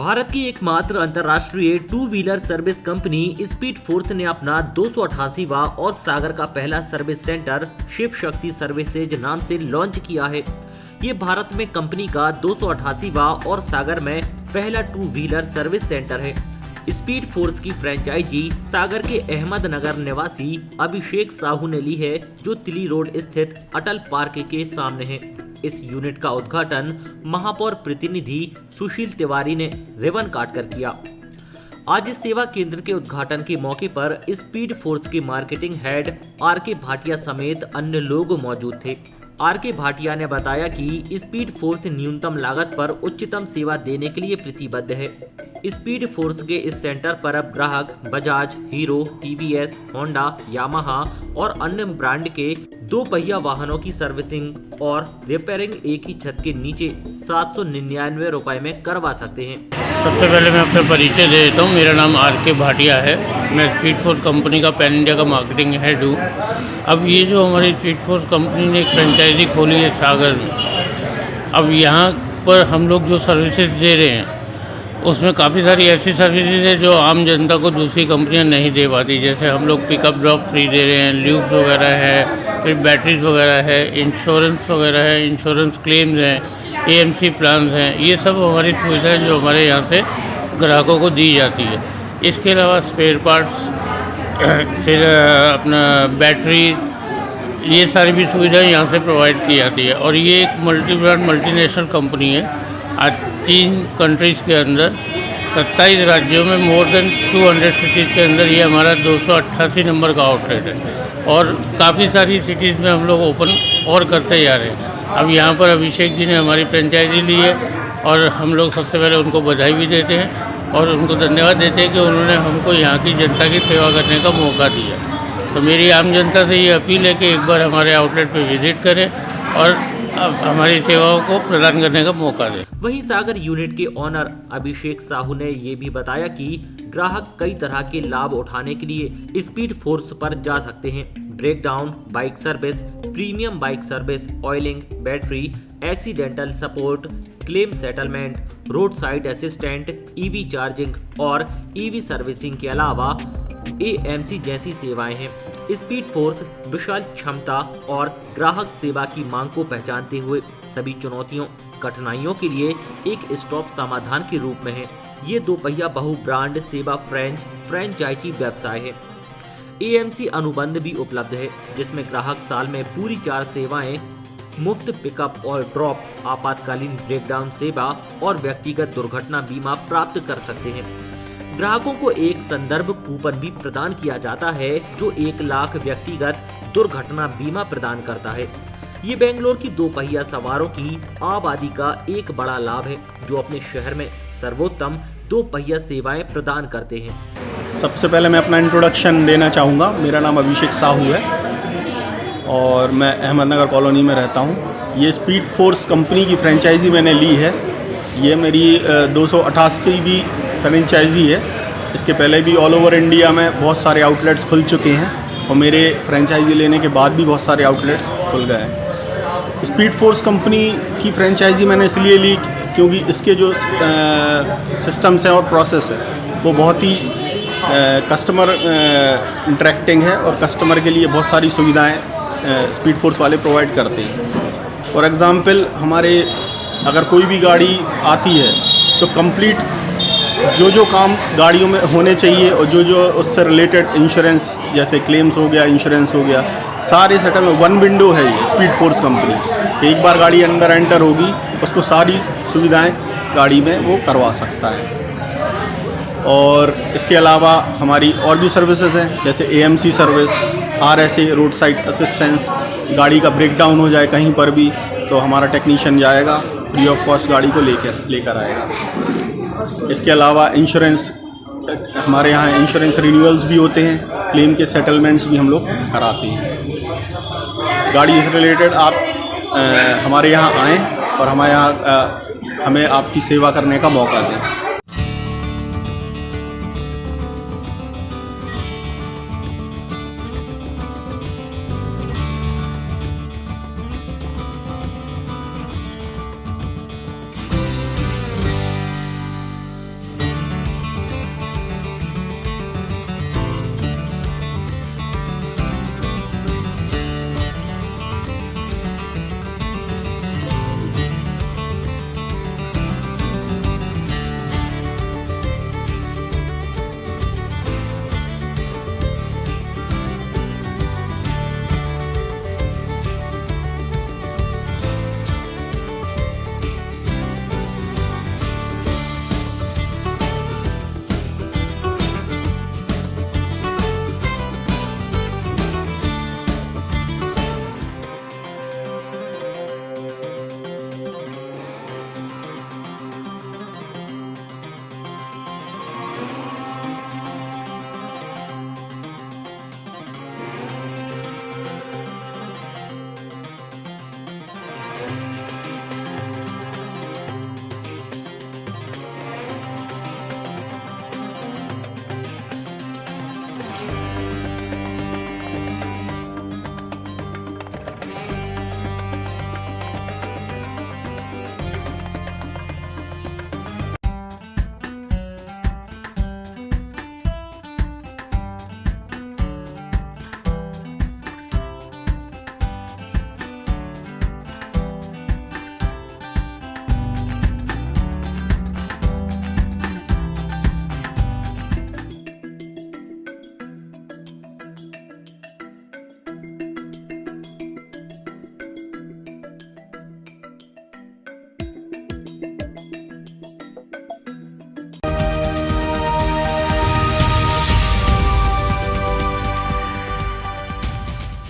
भारत की एकमात्र अंतर्राष्ट्रीय two wheeler service company speed force ने अपना 288वां और सागर का पहला service centre Shiv Shakti services नाम से लॉन्च किया है। ये भारत में कंपनी का 288वां और सागर में पहला टू व्हीलर सर्विस सेंटर है। स्पीड फोर्स की फ्रेंचाइजी सागर के अहमदनगर निवासी अभिषेक साहू ने ली है, जो तिली रोड स्थित अटल पार्क के सामने है। इस यूनिट का उद्घाटन महापौर प्रतिनिधि सुशील तिवारी ने रिबन काटकर किया। आज इस सेवा केंद्र के उद्घाटन के मौके पर स्पीड फोर्स के मार्केटिंग हेड आर.के. भाटिया समेत अन्य लोग मौजूद थे। आर.के. भाटिया ने बताया कि स्पीड फोर्स न्यूनतम लागत पर उच्चतम सेवा देने के लिए प्रतिबद्ध है। स्पीड फोर्स के इस सेंटर पर अब ग्राहक Bajaj, hero, TVS, Honda, Yamaha और अन्य ब्रांड के 2 पहिया वाहनों की सर्विसिंग और रिपेयरिंग एक ही छत के नीचे 799 रुपए में करवा सकते हैं। सबसे पहले मैं अपना परिचय दे देता हूँ। मेरा नाम आर.के. भाटिया है। मैं स्पीड फोर्स कंपनी का पैन इंडिया का मार्केटिंग हेड हूँ। अब ये जो हमारी स्पीड फोर्स कंपनी ने एक फ्रेंचाइजी खोली है सागर में, अब यहाँ पर हम लोग जो सर्विसेज दे रहे हैं उसमें काफ़ी सारी ऐसी सर्विसेज है जो आम जनता को दूसरी कंपनियां नहीं दे पाती। जैसे हम लोग पिकअप ड्रॉप फ्री दे रहे हैं, ल्यूब्स वगैरह है, फिर बैटरीज वगैरह है, इंश्योरेंस वगैरह है, इंश्योरेंस क्लेम्स हैं, एएमसी प्लान हैं। ये सब हमारी सुविधाएं जो हमारे यहाँ से ग्राहकों को दी जाती है। इसके अलावा स्पेयर पार्ट्स, फिर अपना बैटरी, ये सारी भी सुविधाएं यहाँ से प्रोवाइड की जाती है। और ये एक मल्टी ब्रांड मल्टीनेशनल कंपनी है। आज 3 कंट्रीज़ के अंदर 27 राज्यों में मोर देन 200 सिटीज़ के अंदर ये हमारा 288 नंबर का आउटलेट है। और काफ़ी सारी सिटीज़ में हम लोग ओपन और करते जा रहे हैं। अब यहाँ पर अभिषेक जी ने हमारी फ्रेंचाइजी ली है और हम लोग सबसे पहले उनको बधाई भी देते हैं और उनको धन्यवाद देते हैं कि उन्होंने हमको यहाँ की जनता की सेवा करने का मौका दिया। तो मेरी आम जनता से ये अपील है कि एक बार हमारे आउटलेट पर विज़िट करें और अब हमारी सेवाओं को प्रदान करने का मौका दें। वहीं सागर यूनिट के ऑनर अभिषेक साहू ने ये भी बताया कि ग्राहक कई तरह के लाभ उठाने के लिए स्पीड फोर्स पर जा सकते हैं। Breakdown, bike service, premium bike service, oiling, battery, accidental support, claim settlement, road side assistant, EV charging और ईवी सर्विसिंग के अलावा एएमसी जैसी सेवाएं हैं। स्पीड फोर्स विशाल क्षमता और ग्राहक सेवा की मांग को पहचानते हुए सभी चुनौतियों, कठिनाइयों के लिए एक स्टॉप समाधान के रूप में है। ये 2 पहिया बहु ब्रांड सेवा फ्रेंचाइजी व्यवसाय है। एएमसी अनुबंध भी उपलब्ध है, जिसमें ग्राहक साल में पूरी 4 सेवाएं, मुफ्त पिकअप और ड्रॉप, आपातकालीन ब्रेकडाउन सेवा और व्यक्तिगत दुर्घटना बीमा प्राप्त कर सकते हैं। ग्राहकों को एक संदर्भ कूपन भी प्रदान किया जाता है, जो 1 लाख व्यक्तिगत दुर्घटना बीमा प्रदान करता है। ये बेंगलोर की 2 पहिया सवारों की आबादी का एक बड़ा लाभ है, जो अपने शहर में सर्वोत्तम 2 पहिया सेवाएं प्रदान करते हैं। सबसे पहले मैं अपना इंट्रोडक्शन देना चाहूँगा। मेरा नाम अभिषेक साहू है और मैं अहमदनगर कॉलोनी में रहता हूँ। ये स्पीड फोर्स कंपनी की फ्रेंचाइजी मैंने ली है। ये मेरी 288वीं फ्रेंचाइजी है। इसके पहले भी ऑल ओवर इंडिया में बहुत सारे आउटलेट्स खुल चुके हैं और मेरे फ्रेंचाइजी लेने के बाद भी बहुत सारे आउटलेट्स खुल गए हैं। स्पीड फोर्स कंपनी की फ्रेंचाइजी मैंने इसलिए ली क्योंकि इसके जो सिस्टम्स हैं और प्रोसेस है वो बहुत ही कस्टमर इंटरेक्टिंग है और कस्टमर के लिए बहुत सारी सुविधाएं स्पीड फोर्स वाले प्रोवाइड करते हैं। फॉर एग्ज़ाम्पल, हमारे अगर कोई भी गाड़ी आती है तो कंप्लीट जो काम गाड़ियों में होने चाहिए और जो उससे रिलेटेड इंश्योरेंस, जैसे क्लेम्स हो गया, इंश्योरेंस हो गया, सारे सेटल में 1 विंडो है ये स्पीड फोर्स कंपनी। एक बार गाड़ी अंदर एंटर होगी, उसको सारी सुविधाएं गाड़ी में वो करवा सकता है। और इसके अलावा हमारी और भी सर्विसेज हैं, जैसे AMC service, RSA, road side assistance. गाड़ी का ब्रेकडाउन हो जाए कहीं पर भी तो हमारा टेक्नीशियन जाएगा, फ्री ऑफ कॉस्ट गाड़ी को लेकर आएगा। इसके अलावा इंश्योरेंस, हमारे यहाँ इंश्योरेंस रिन्यूअल्स भी होते हैं, क्लेम के सेटलमेंट्स भी हम लोग कराते हैं। गाड़ी से रिलेटेड आप हमारे यहाँ आएँ और हमें आपकी सेवा करने का मौका दें।